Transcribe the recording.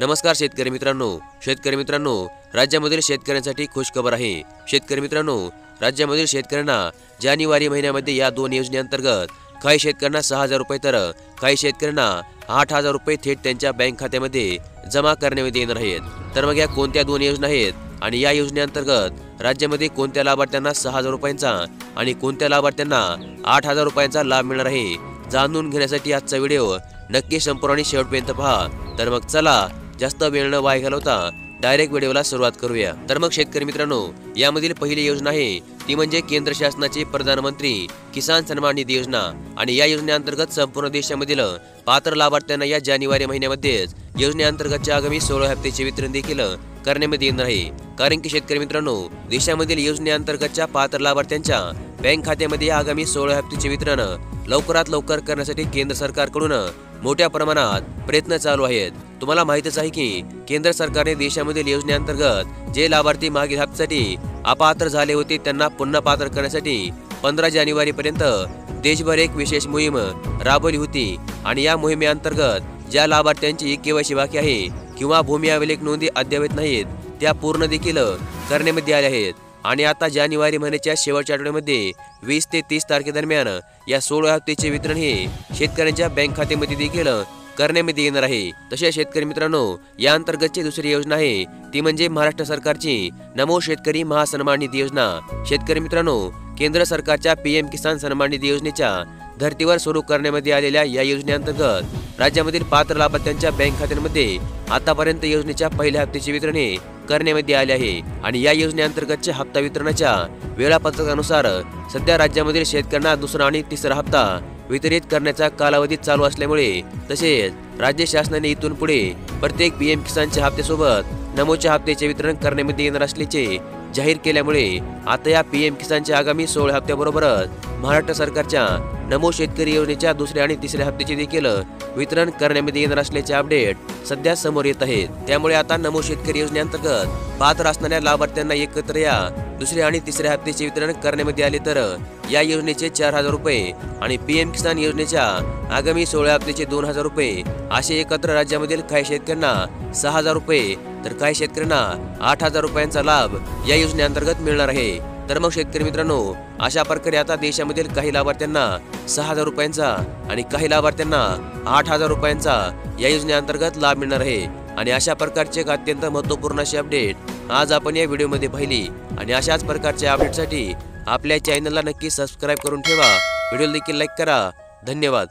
नमस्कार शेतकरी मित्रांनो, राज्यामधील शेतकऱ्यांसाठी खुशखबर आहे। शेतकरी मित्रांनो, राज्यामधील शेतकऱ्यांना जानेवारी महिन्यामध्ये या दोन योजनेअंतर्गत काही शेतकऱ्यांना 6000 रुपये तर काही शेतकऱ्यांना 8000 रुपये थेट त्यांच्या बँक खात्यामध्ये जमा करण्यात येणार आहेत। तर मग या कोणत्या दोन योजना आहेत आणि या योजनेअंतर्गत राज्यामध्ये कोणत्या लाभार्थ्यांना 6000 रुपयांचा आणि कोणत्या लाभार्थ्यांना 8000 रुपयांचा लाभ मिळणार आहे, जाणून घेण्यासाठी आजचा व्हिडिओ नक्की संपूर्ण आणि शेवटपर्यंत पहा। तर मग चला जास्त वेळ न वाया घालवता डायरेक्ट व्हिडिओला सुरुवात करूया। तर मग शेतकरी मित्रांनो, यामधील पहिली योजना आहे ती म्हणजे केंद्र शासनाची प्रधानमंत्री किसान सन्मान निधी योजना आणि या योजनेअंतर्गत संपूर्ण देशामधील पात्र लाभार्थ्यांना या जानेवारी महिन्यामध्येच योजनेअंतर्गतच्या आगामी 16 हप्त्याचे वितरण देखील करण्यात येणार आहे। कारण की शेतकरी मित्रांनो, देशामधील योजनेअंतर्गतच्या पात्र लाभार्थ्यांच्या बँक खात्यामध्ये आगामी 16 हप्त्याचे वितरण लवकरात लवकर करण्यासाठी केंद्र सरकारकडून मोठ्या प्रमाणात प्रयत्न चालू आहेत। तुम्हाला माहितच आहे की केंद्र सरकारने देशामधील योजनेअंतर्गत जे लाभार्थी मागील हप्त्यासाठी अपात्र झाले होते त्यांना पुन्हा पात्र करण्यासाठी 15 जानेवारी पर्यंत देशभर एक विशेष मोहीम राबवली होती आणि या मोहिमेअंतर्गत ज्या लाभार्थ्यांची केवायसी बाकी आहे किंवा भूमी अभिलेख नोंदी अद्यावत नाहीत त्या पूर्ण देखील करण्यात आल्या आहेत। आणि आता जानेवारी महिन्याच्या शेवटच्या आठवड्यामध्ये 20 ते 30 तारखेदरम्यान या 16 हप्त्याचे वितरण हे शेतकऱ्यांच्या बँक खात्यामध्ये देखील करण्यात येणार आहे। तसेच शेतकरी मित्रांनो, या अंतर्गतची दुसरी योजना आहे ती म्हणजे महाराष्ट्र सरकारची नमो शेतकरी महासन्मान निधी योजना। शेतकरी मित्रांनो, केंद्र सरकारच्या PM किसान सन्मान निधी योजनेच्या धर्तीवर सुरू करण्यात आलेल्या या योजनेअंतर्गत राज्यामधील पात्र लाभार्थ्यांच्या बँक खात्यांमध्ये आतापर्यंत योजनेच्या पहिल्या हप्त्याचे वितरण हे करण्यात आले आहे आणि या योजनेअंतर्गतच्या हप्ता वितरणाच्या वेळापत्रकानुसार सध्या राज्यामधील शेतकऱ्यांना दुसरा आणि तिसरा हप्ता वितरित करण्याचा कालावधी चालू असल्यामुळे तसेच राज्य शासनाने इथून पुढे प्रत्येक PM किसानच्या हप्त्यासोबत नमोच्या हप्त्याचे वितरण करण्यात येणार असल्याचे जाहीर केल्यामुळे आता या PM किसानच्या आगामी 16 हप्त्याबरोबरच महाराष्ट्र सरकारच्या नमो शेतकरी योजनेच्या दुसऱ्या आणि तिसऱ्या हप्त्याचे देखील वितरण करण्यात येणार असल्याचे अपडेट सध्या समोर येत आहेत। त्यामुळे आता नमो शेतकरी योजनेअंतर्गत पात्र असणाऱ्या लाभार्थ्यांना एकत्र या दुसऱ्या आणि तिसऱ्या हप्त्याचे वितरण करण्यात आले तर या योजनेचे 4000 रुपये आणि PM किसान योजनेच्या आगामी 16 हप्त्याचे 2000 रुपये असे एकत्र राज्यामधील काही शेतकऱ्यांना 6000 रुपये तर काही शेतकऱ्यांना 8000 रुपयांचा लाभ या योजनेअंतर्गत मिळणार आहे। तर मग शेतकरी मित्रांनो, अशा प्रकारे आता देशामधील काही लाभार्थ्यांना 6000 रुपयांचा आणि काही लाभार्थ्यांना 8000 रुपयांचा या योजनेअंतर्गत लाभ मिळणार आहे। आणि अशा प्रकारचे एक अत्यंत महत्त्वपूर्ण अशी अपडेट आज आपण या व्हिडिओमध्ये पाहिली आणि अशाच प्रकारच्या अपडेटसाठी आपल्या चॅनलला नक्की सबस्क्राईब करून ठेवा, व्हिडिओ देखील लाईक करा। धन्यवाद।